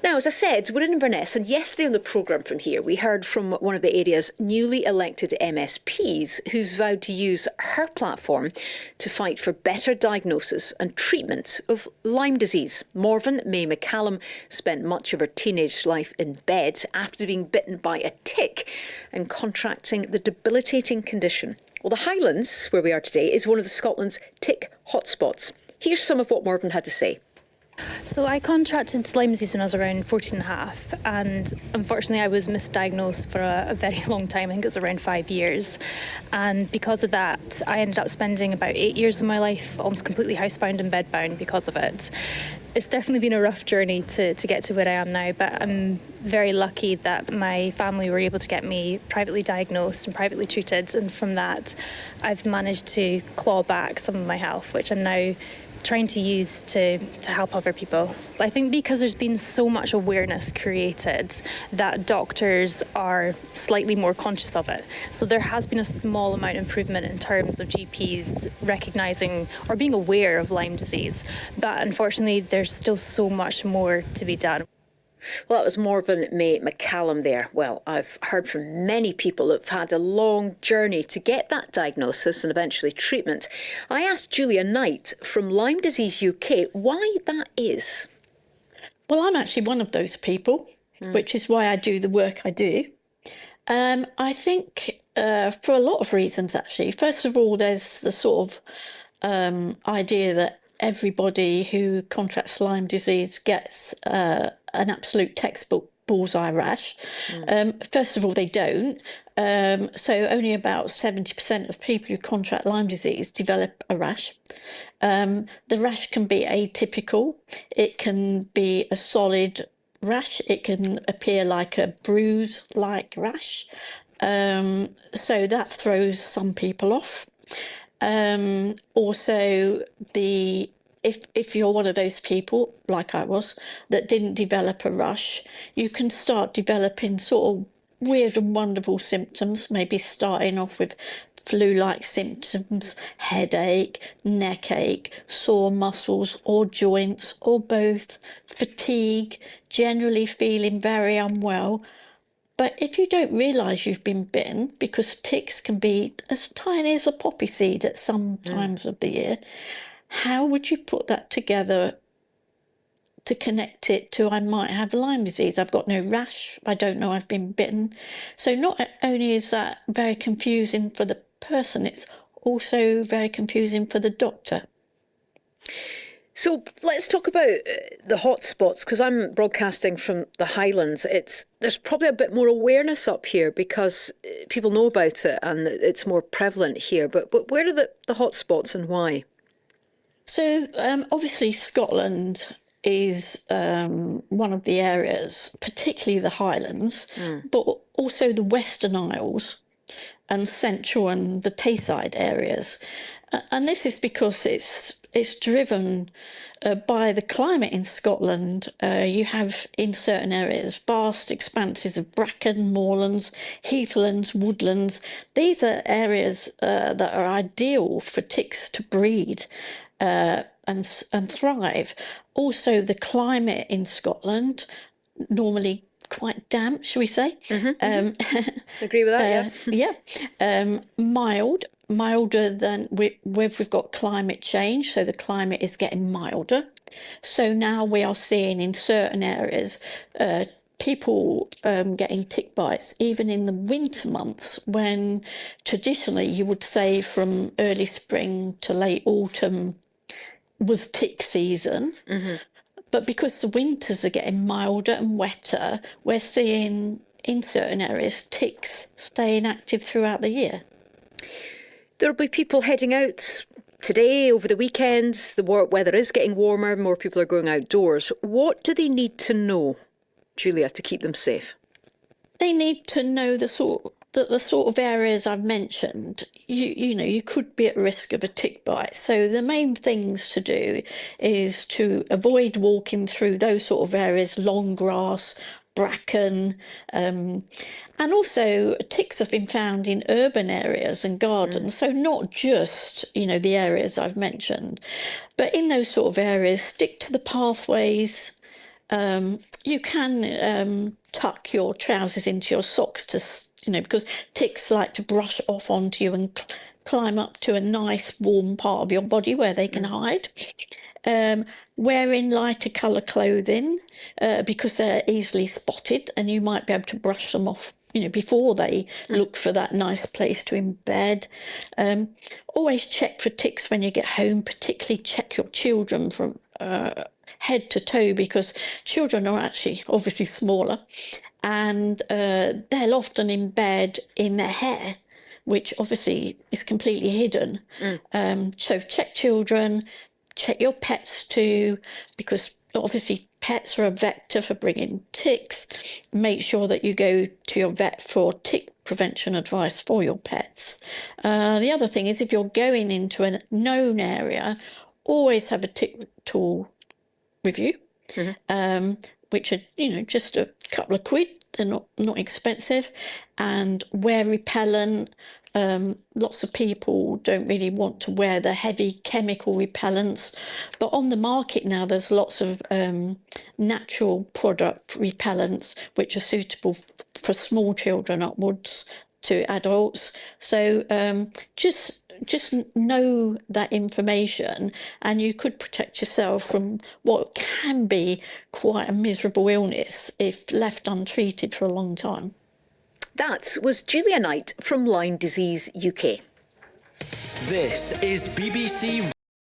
Now, as I said, we're in Inverness, and yesterday on the programme from here, we heard from one of the area's newly elected MSPs who's vowed to use her platform to fight for better diagnosis and treatment of Lyme disease. Morven-May MacCallum spent much of her teenage life in bed after being bitten by a tick and contracting the debilitating condition. Well, the Highlands, where we are today, is one of Scotland's tick hotspots. Here's some of what Morven had to say. So I contracted Lyme disease when I was around 14 and a half, and unfortunately I was misdiagnosed for a very long time. I think it was around 5 years, and because of that I ended up spending about 8 years of my life almost completely housebound and bedbound because of it. It's definitely been a rough journey to get to where I am now, but I'm very lucky that my family were able to get me privately diagnosed and privately treated, and from that I've managed to claw back some of my health, which I'm now trying to use to help other people. I think because there's been so much awareness created that doctors are slightly more conscious of it. So there has been a small amount of improvement in terms of GPs recognising or being aware of Lyme disease. But unfortunately, there's still so much more to be done. Well, that was Morven-May MacCallum there. Well, I've heard from many people that have had a long journey to get that diagnosis and eventually treatment. I asked Julia Knight from Lyme Disease UK why that is. Well, I'm actually one of those people, which is why I do the work I do. I think for a lot of reasons, actually. First of all, there's the sort of idea that everybody who contracts Lyme disease gets an absolute textbook bullseye rash. First of all, they don't. So only about 70% of people who contract Lyme disease develop a rash. The rash can be atypical. It can be a solid rash. It can appear like a bruise-like rash. So that throws some people off. Also, if you're one of those people, like I was, that didn't develop a rash, you can start developing sort of weird and wonderful symptoms, maybe starting off with flu-like symptoms, headache, neck ache, sore muscles or joints or both, fatigue, generally feeling very unwell. But if you don't realise you've been bitten, because ticks can be as tiny as a poppy seed at some times of the year, how would you put that together to connect it to I might have Lyme disease? I've got no rash. I don't know I've been bitten. So not only is that very confusing for the person, it's also very confusing for the doctor. So let's talk about the hotspots, because I'm broadcasting from the Highlands. There's probably a bit more awareness up here because people know about it and it's more prevalent here. But where are the hotspots and why? So obviously Scotland is one of the areas, particularly the Highlands, but also the Western Isles and Central and the Tayside areas. And this is because it's driven by the climate in Scotland. You have in certain areas vast expanses of bracken, moorlands, heathlands, woodlands. These are areas that are ideal for ticks to breed and thrive. Also, the climate in Scotland, normally quite damp, shall we say? Agree with that, yeah. Milder than we've got climate change, so the climate is getting milder. So now we are seeing in certain areas people getting tick bites even in the winter months, when traditionally you would say from early spring to late autumn was tick season. But because the winters are getting milder and wetter, we're seeing in certain areas ticks staying active throughout the year. There'll be people heading out today, over the weekends. The weather is getting warmer, more people are going outdoors. What do they need to know, Julia, to keep them safe? They need to know the sort of areas I've mentioned. You could be at risk of a tick bite. So the main things to do is to avoid walking through those sort of areas, long grass, bracken, and also ticks have been found in urban areas and gardens, so not just the areas I've mentioned, but in those sort of areas, stick to the pathways. you can tuck your trousers into your socks because ticks like to brush off onto you and climb up to a nice warm part of your body where they can hide. Wearing lighter colour clothing because they're easily spotted, and you might be able to brush them off before they look for that nice place to embed. Always check for ticks when you get home, particularly check your children from head to toe, because children are actually obviously smaller, and they'll often embed in their hair, which obviously is completely hidden. So check children, check your pets too, because obviously pets are a vector for bringing ticks. Make sure that you go to your vet for tick prevention advice for your pets. The other thing is, if you're going into a known area, always have a tick tool with you, which are just a couple of quid. They're not expensive, and wear repellent. Lots of people don't really want to wear the heavy chemical repellents, but on the market now there's lots of natural product repellents which are suitable for small children upwards to adults. So just know that information, and you could protect yourself from what can be quite a miserable illness if left untreated for a long time. That was Julia Knight from Lyme Disease UK. This is BBC